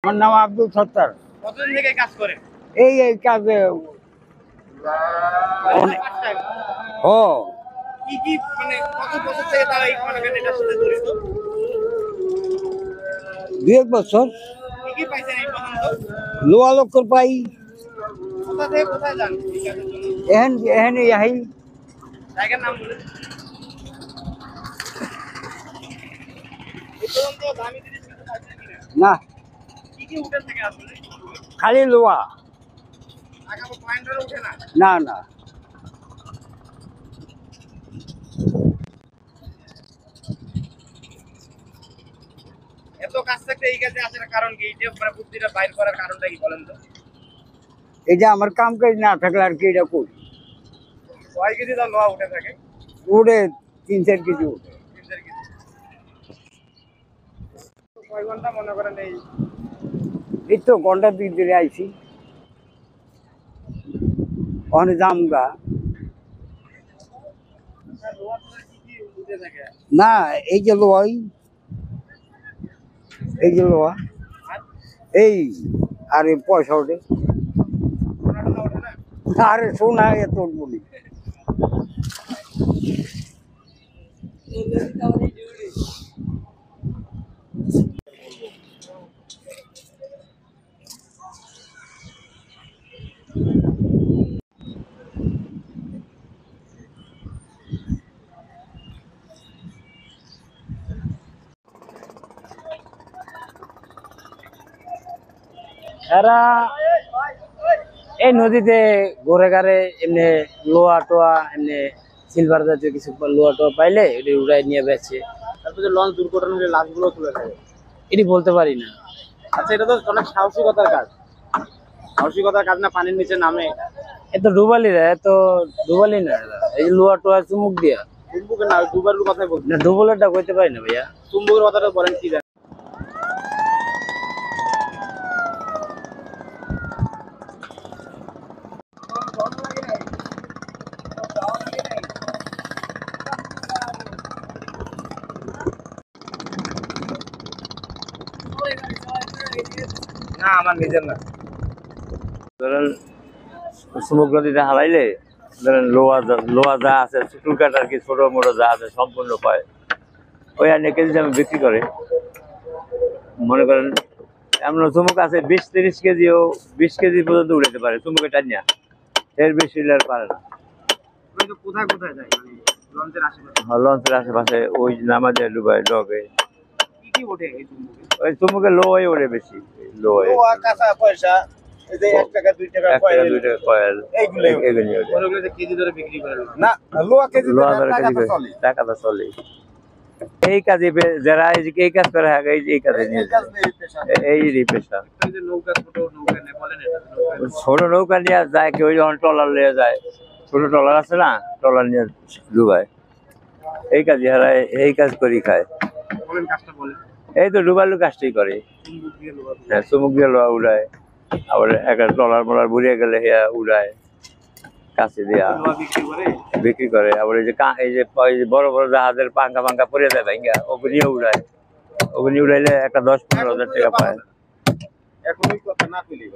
আমার নাম আব্দুল সত্তার। কতদিন থেকে কাজ করেন? এই কাজে ও কি কি মানে কত বছর থেকে তারা এই এটার সাথে জড়িত? 2 বছর। কি কি পাইছেন এই পর্যন্ত? লোয়া লক্কর পাই। কোথা থেকে কোথায় যান এই কাজের জন্য? এহেন ইয়াহি জায়গার নাম বলেন। এই পর্যন্ত দামি জিনিস কিছু পাইছেন কিনা? না, কি কি উঠে থেকে আসলে? খালি লোয়া। আগামী পয়েন্টও উঠে না। না না, এত কাজ থাকতে এই কাজে আসার কারণ কি? এই যে মানে বুদ্ধিটা বাইর করার কারণটা কি বলেন তো? এই যে আমার কাম কাজ না থাকলে আর কি এটা করি। কয় কেজি তার লোহা উঠে থাকে? উঠে 3-4 কেজি উঠে। 3-4 কেজি। কয় ঘন্টা মনে করেন এই তো ঘন্টা 2 ধরে আইছি, ওখানে জামগা। লোহা কি কি উঠে থাকে? না, এই যে লোহাই, এই যে লোহা, আর এই আরে পয়সা ওঠে। সোনা টোনা ওঠে না? আরে সোনা এত বলি। এরা এই নদীতে ঘুরে ঘাড়ে এমনি লোহা টোয়া এমনি সিলভার জাতীয় কিছু লোহা টোয়া পাইলে এটি উড়াই নিয়ে বেচে। তারপর যে লঞ্চ দুর্ঘটনা হলে লাশগুলো তুলে থাকে। এটি বলতে পারি না। আচ্ছা, এটা তো অনেক সাহসিকতার কাজ। সাহসিকতার কাজ না, পানির নিচে নামে। এত ডুবালি রে, এত ডুবালি না এরা। এই যে লোহা টোয়া চুমুক দিয়া। চুম্বকের না, ডুবারের কথাই বলছি। না, ডুবলেরটা কইতে পারি না ভাইয়া। চুম্বকের কথাটা বলেন কি জানেন? না, আমার নিজের না। ধরেন সমুদ্র নদীতে হারাইলে ধরেন লোহা যা আছে চুলকাট আর কি ছোট মোটো যা আছে সম্পূর্ণ পায়। ওই আর কেজি দামে বিক্রি করে। মনে করেন এমন চুমুক আছে 20-30 কেজিও 20 কেজি পর্যন্ত উড়াতে পারে চুমুকে টানিয়া। এর বেশি উড়লে আর পারে না। কোথায় কোথায় যায় মানে লঞ্চের আশেপাশে? লঞ্চের আশেপাশে ওই নামাজে ডুবাই ডগে। কি কি ওঠে এই চুম্বকে? ওই চুমুকে লোহাই ওড়ে বেশি। লোহাই লোহা, কাঁচা পয়সা, এই যে 1 টাকা 2 টাকা 1 টাকা 2 টাকা কয়েল এইগুলোই এগুলি ওঠে। ওগুলো যে কেজি ধরে বিক্রি করে না, লোহা কেজি লোহা ধরে টাকা কেজি তো করে চলে। টাকাটা চলে। এই কাজে যারা এই কাজ করে এই কাজে নিয়ে এই কাজ নেই পেশা। এই পেশা। এই যে নৌকা, ছোট নৌকা নেই বলেন, এটা নৌকা। ছোট নৌকা নিয়ে যায়, কেউ যখন ট্রলার নিয়ে যায়, ছোট ট্রলার আছে না, ট্রলার নিয়ে ডুবায়। এই কাজ হারায়, এই কাজ করি খায়। বলেন কাজটা বলেন। এই তো ডুবালু কাজটাই করে। চুম্বক দিয়ে লোহা তুলে। হ্যাঁ, চুমুক দিয়ে লোহা উড়ায়। আবার একটা ট্রলার মোলার বুড়িয়ে গেলে হেয়া উড়ায় কাছে দিয়া লোহা বিক্রি করে। আবার এই যে বড় বড় জাহাজের পাঙ্কা পরে যায় ভাঙ্গা, ওগুলিও উড়ায়। ওগুলি উড়াইলে একটা 10-15 হাজার টাকা পায়। এখন ওই কথা না কইলেই